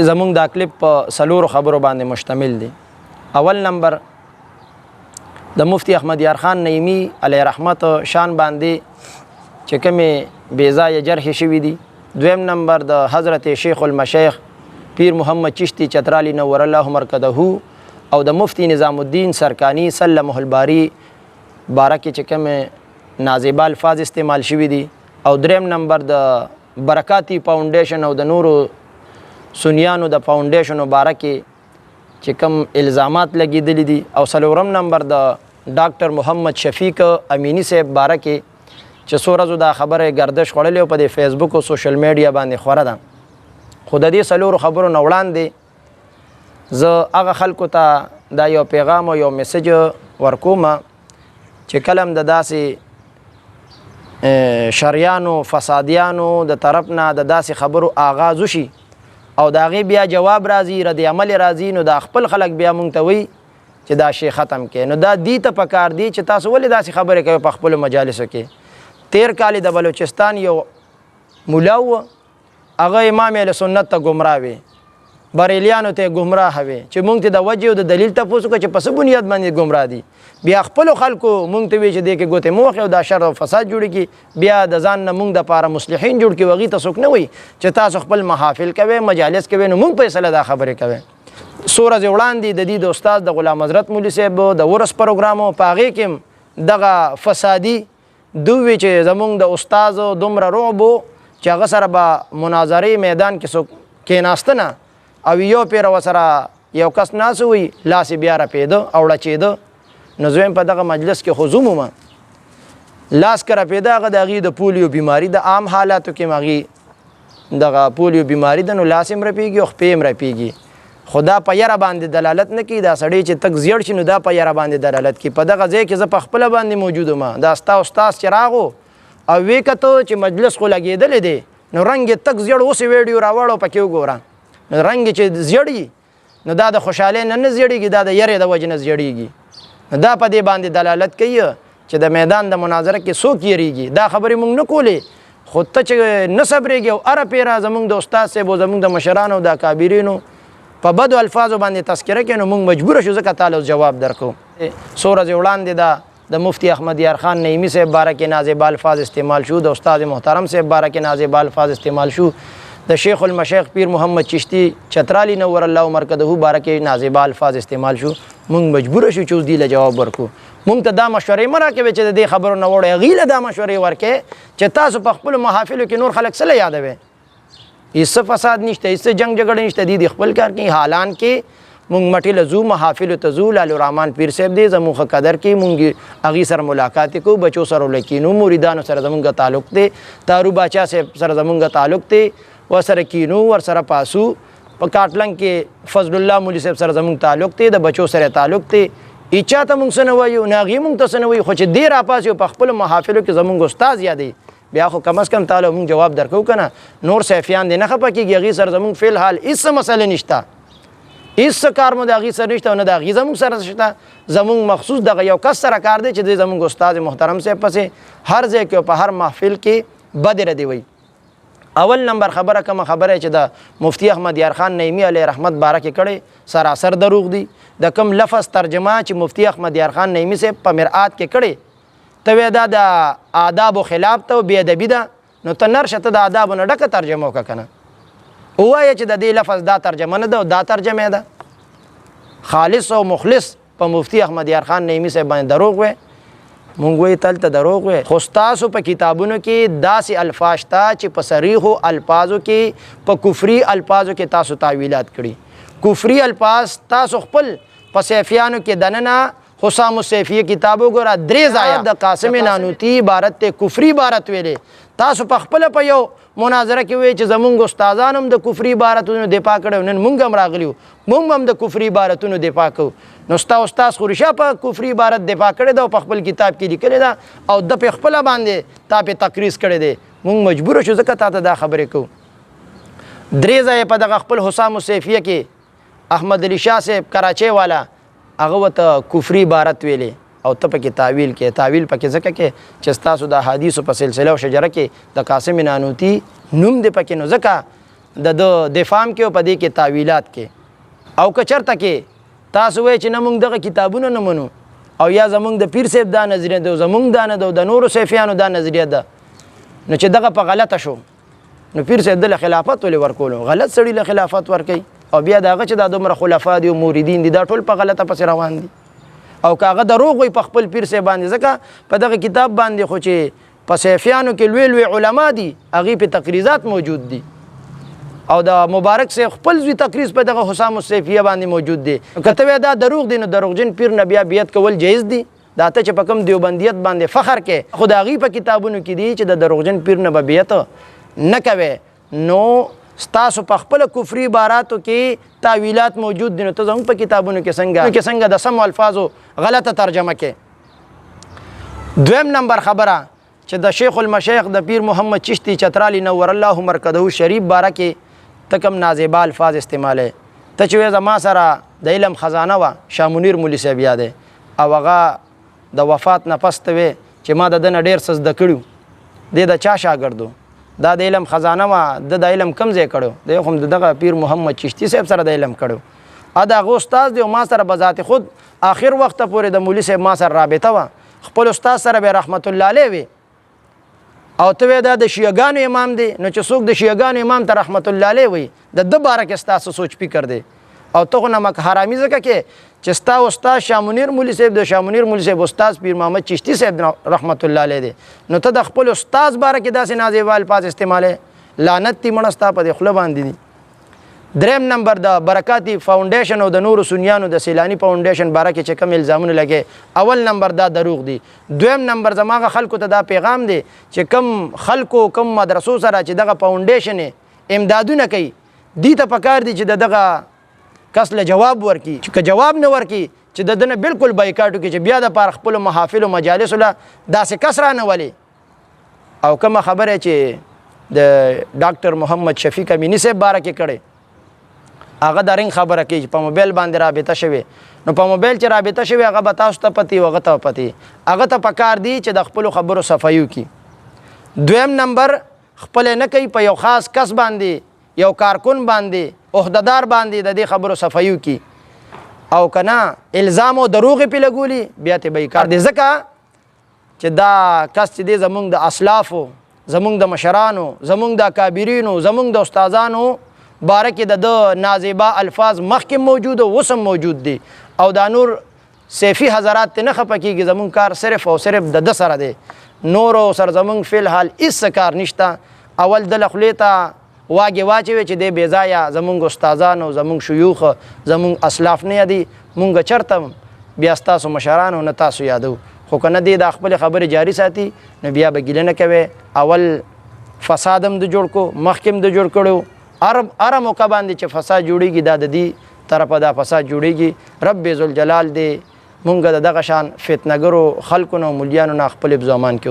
زمونږ دا کلیپ په څلورو خبرو باندې مشتمل دی. اول نمبر د مفتی احمد یار خان نعیمی علیه رحمت شان باندې چې کومې بېځایه جرحې شوي دي. دویم نمبر د حضرت شیخ المشایخ پیر محمد چشتی چترالی نور الله مرکزه او د مفتی نظام الدین سرکانی سلمه الباری بارکه چې کومې نازیبه الفاظ استعمال شوي دي. او دریم نمبر د برکاتی فاونډیشن او د نورو سنیانو د فاونډیشن مبارکه چې کوم الزامات لګیدلي دي. او څلورم نمبر د ډاکټر محمد شفیق امینی صاحب بارکه چې څو ورځو دا خبره گردش خوړلې او په د فیسبوک او سوشل میډیا باندې خوره ده. خو د دې څلورو خبرو نه وړاندې زه هغه خلکو ته دا یو پیغام او یو میسج ورکوم چې کلم د داسې شریانو فسادیانو د طرف نه د داسې خبرو آغاز وشي او د هغې بیا جواب راځي، رد عمل راځي، نو دا خپل خلک بیا مونږ ته وایي چې دا شی ختم کړي. نو دا دې ته پکار دی چې تاسو ولې داسې خبرې کوئ په خپلو مجالسو کې. تیر کال د بلوچستان یو مولا و، هغه امام اهل سنت ته ګمراه وي، بریلیانو ته ګمراه وي چې مونږ ته د وجې او د دلیل تپوس وکړو چې په څه بنیاد باندې ګمراه دي. بیا خپلو خلکو مونږ ته وایي چې دې کې ګوتې مه وهئ او دا شر او فساد جوړېږي. بیا د ځان نه مونږ دپاره مصلحین جوړ کړي، هغوی ته څوک نه وایي چې تاسو خپل محافل کوئ، مجالس کوئ، نو مونږ فیصله دا خبرې کوئ. څو ورځې وړاندې د دې د استاد د غلام حضرت مولوي صاحب د ورس پروګرام و، په هغې کې هم دغه فسادي دوی چې زمونږ د استاد دومره رعب و چې هغه سره به مناظرې میدان کې څوک کېناسته نه او یو پیره ورسره یو کس ناست وي لاس یې بیا رپېده او ړچېده. نو زه په دغه مجلس کې خو زه مومه لاس که رپېده هغه د هغې د پولیو بیماري د عام حالاتو کې هغې دغه پولیو بیماري ده، نو لاس یې هم رپېږي او خپې هم رپېږي. خو دا په یره باندې دلالت نه کوي. دا سړی چې تک زیړ شي نو دا په یره باندې دلالت کوي. په دغه ځای کې زه په خپله باندې موجود وم، دا ستا استاذ چې راغو او ویې کتو چې مجلس خو لګېدلی دی، نو رنګ یې تک زیړ اوس یې ویډیو راوړو پکې وګوره. نو رنګ یې چې زیړي نو دا د خوشحالۍ نه زیړېږي، دا د یرې د وجې نه زیړېږي. دا په دې باندې دلالت کوي چې د میدان د مناظره کې څوک یریږي. دا خبرې موږ نه کولې، خو ته چې نه صبرېږي او هره پیره زموږ د استاد صاحب او زموږ د مشرانو د اکابرینو په بدو الفاظو باندې تذکره کوي، نو موږ مجبوره شو ځکه تاله جواب درکو. څو ورځې وړاندې د مفتی احمد یار خان نعیمی صاحب باره کې نازیبه الفاظ استعمال شو، د استاد محترم صاحب باره کې نازیبه الفاظ استعمال شو، د شیخ المشایخ پیر محمد چشتی چترالی نور الله مرکزه باره کې نازیبه الفاظ استعمال شو. مونږ مجبوره شو چې اوس دې له جواب ورکو. مونږ ته دا مشورې مه راکوئ چې د دې خبرو نه وړئ، هغوی له دا مشورې ورکوئ چې تاسو په خپلو محافلو کې نور خلک څه له یادوئ. هېڅ فساد نشته، هېڅ جنګ جګړه نشته، دې خپل کار کوي. حالان کې مونږ مټې له ځو، محافلو ته ځو، لال الرحمن پیر صاحب دی زموږ ښه قدر کوي، مونږ هغوی سره ملاقات کوو، بچو سره ولکینو، مریدانو سره زمونږ تعلق دی، تارو باچا صاحب سره زمونږ تعلق دی، ورسره کینو، ورسره پاسو. په کاټلنګ کې فضل الله مولوي صاحب سره زموږ تعلق دی، د بچو سره تعلق دی. هېچا ته مونږ څه نه وایو، نه هغې مونږ ته څه نه وایي، خو چې دې راپاسي په خپلو محافلو کې زموږ استاد یادوي، بیا خو کم از کم تعالی مونږ جواب درکوو که نه. نور صحفیان دې نه خفه کېږي، هغې سره زموږ فی الحال هېڅ مسله نشته، هېڅ کار مو د هغې سره نشته او نه د هغې زموږ سره شته. زموږ مخصوص دغه یو کس سره کار دی چې دی زموږ استاد محترم صاحب پسې هر ځای کې او په هر محفل کې بدې ردې وایي. اول نمبر خبره کومه خبره چې د مفتی احمد یار خان نعیمی علیه رحمت باره کې کړی سراسر دروغ دی. د کوم لفظ ترجمه چې مفتی احمد یار خان نعیمی صاحب په مرآت کې کړی ته وایې دا د آدابو خلاف ته او بې ادبي ده، نو ته نرشه ته د آدابو نه ډکه ترجمه وکړه که نه. ووایه چې د دې لفظ دا ترجمه نه ده او دا ترجمه ده. خالص او مخلص په مفتی احمد یار خان نعیمی صاحب باندې دروغ وایي. مونږ وایي تلته دروغ وایي، خو ستاسو په کتابونو کې داسې الفاظ شته چې په صریحو الفاظو کې په کفري الفاظو کې تاسو تعویلات کړي. کفري الفاظ تاسو خپل په صحفیانو کې دننه حسام السیفی کتاب وګوره، 3 ځایه د قاسم نانوتي عبارت ته کفري عبارت ویلې. تاسو په خپله په یو مناظره کې وایي چې زمونږ استادان هم د کفري عبارتونو دفاع کړی، نن مونږ هم راغلي وو، مونږ هم د کفري عبارتونو دفاع کوو. نو ستا استاد خو رښتیا په کفري عبارت دفاع کړې ده او په خپل کتاب کې لیکلې ده او د په خپله باندې تا پې تقریض کړی دی. مونږ مجبوره شو ځکه تا ته دا خبرې کوو. 3 ځایه په دغه خپل حسام السیفیه کې احمد علي شاه صاحب کراچۍ والا هغه ورته کفري عبارت ویلې او ته پکې تعویل کې. تعویل پکې ځکه کې چې ستاسو د احادیثو په سلسله او شجره کې د قاسم نانوتي نوم دی پکې، نو ځکه د دفاع کې او په دې کې تعویلات کې او که چرته کې تاسو وایئ چې نه موږ دغه کتابونه نه منو او یا زمونږ د پیر صاحب دا نظریه ده زمونږ دا نه ده د نورو صوفیانو دا نظریه ده نو چې دغه په غلطه شو نو پیر صاحب د خلافت ولې ورکولو غلط سړي له خلافت ورکوي او بیا دغه چې دا دومره خلفا دي او موریدین دي دا ټول په غلطه پسې روان دي او کاغه دروغ وي په خپل پیر صاحب باندې ځکه په دغه کتاب باندې خو چې په صوفیانو کې لوی لوی علما دي هغې په تقریزات موجود دي او د مبارک صاحب خپل زوی تقریز په دغه حسام الصیفیه باندې موجود دي که ته دا دروغ دي نو دروغجن پیر نه بیا بیعت کول جایز دي دا ته چې په کوم دیوبندیت باندې فخر کې خو د هغې په کتابونو کې دي چې د دروغجن پیر نه به بیعت نه کوي نو ستاسو په خپل کفري عباراتو کې تعویلات موجود دي نو ته زموږ په کتابونو کې څنګه د سمو الفاظو غلطه ترجمه کې دویم نمبر خبره چې د شیخ المشایخ د پیر محمد چشتی چترالی نور الله مرکزه شریف باره کې ته کوم نازیبه الفاظ استعمالی ته چې وایې زما سره د علم خزانه وه شاه منیر مولي صاحب یاد دی او هغه د وفات نه پس ته وې چې ما د ده نه ډېر څه زده کړي دی د چا شاګرد دا د علم خزانه وه د علم کم ځای کړی دی خو د دغه پیر محمد چشتی صاحب سره د علم کړی د هغه استاد دی او ما سره به ذات خود آخر وخته پورې د مولي صاحب ما سره رابطه وه خپل استاد سره به رحمت الله علیه وي او ته دا د شیعګانو امام دی نو چې څوک د شیعګانو امام ته رحمت الله علیه وي د ده باره کې ستاسو سوچ فکر دی او ته خو نمک حرامي ځکه کې چې ستا استاد شاه منیر مولي صاحب د شاه منیر مولي صاحب استاد پیر محمد چشتی صاحب رحمت الله علیه دی نو ته د خپل استاد باره کې داسې نازیبه الفاظ استعمالې لعنت دي مړه ستا په دې خوله باندې دي دریم نمبر د برکاتی فاونډیشن او د نورو سنیانو د سیلانی فاونډیشن باره کې چې کوم الزامونه لګي اول نمبر دا دروغ دي دویم نمبر زماغه خلکو ته دا پیغام دی چې کم خلکو کم مدرسو سره چې دغه فاونډیشن امدادونه کوي دي ته پکار دي چې دغه کس له جواب ورکي چې جواب نه ورکي چې د دنه بالکل بایکاټ وکړي چې بیا د پاره خپل محافل او مجالس له داسې کس رانه ولي او کومه خبره چې د ډاکټر محمد شفیق امینی صاحب باره کې کړي هغه د رنګ خبره کوي چې په موبایل باندې رابطه شوي نو په موبایل چې رابطه شوي هغه به تاسو ته پتي او هغه ته پتي هغه ته پکار دي چې د خپلو خبرو صفایي وکړي دویم نمبر خپل نه کوي په یو خاص کس باندې یو کارکون باندې عہدهدار باندې د دې خبرو صفایي وکړي او که نه الزام او دروغ پې لګولي بیا ته به یې کار دی ځکه چې دا کس چې دی زمونږ د اسلافو زمونږ د مشرانو زمونږ د اکابرینو زمونږ د استادانو باره کې د نازیبه الفاظ مخکې موجود او اوس هم موجود دي او دا نور صیفي حضرات ته نه خفه کېږي زمونږ کار صرف او صرف د ده سره دی نورو سره زمونږ فی الحال هېڅ کار نشته اول د له خولې ته واګې واچوي چې دی بې ځایه زمونږ استادان او زمونږ شیوخ زمونږ اسلاف نه یادي مونږ چېرته بیا ستاسو مشرانو نه تاسو یادو خو که نه دی دا خپلې خبرې جاري ساتي نو بیا به ګیله نه کوي اول فساد هم د جوړ کو مخکې هم د جوړ کړو هره موقع باندې چې فساد جوړېږي دا د دې طرفه دا فساد جوړېږي رب ذوالجلال دی مونږ د دغه شان فتنهګرو خلکو نه او ملیانو نه خپل زمان کې